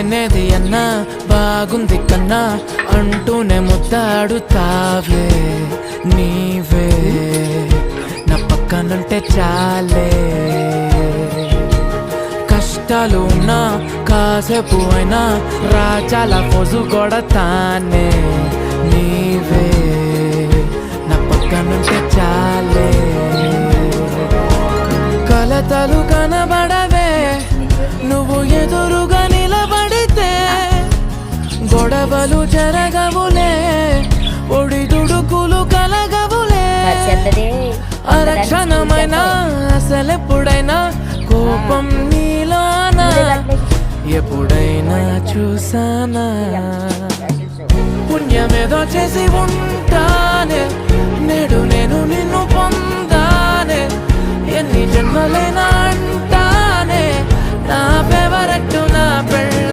లేనేది అన్నా బాగుంది కన్నా అంటూనే ముద్దాడుతావే నీవే నా పక్కనుంటే చాలే కష్టాలు ఉన్నా కాసేపు అయినా రాజాల పోజు కొడతానే నీవే నా పక్కనుంటే చాలే కలతలు కనబడవే నువ్వు ఎదురుగా నిలబడితే గొడవలు జరగవులే ఒడిదుడుకులు కలగవులే అరక్షణమైనా అసలెప్పుడైనా కోపం నీలోనా ఎప్పుడైనా చూసానా పుణ్యమేదో చేసి ఉంటానే నేడు నేను నిన్ను పొందానే ఎన్ని జన్మలైనా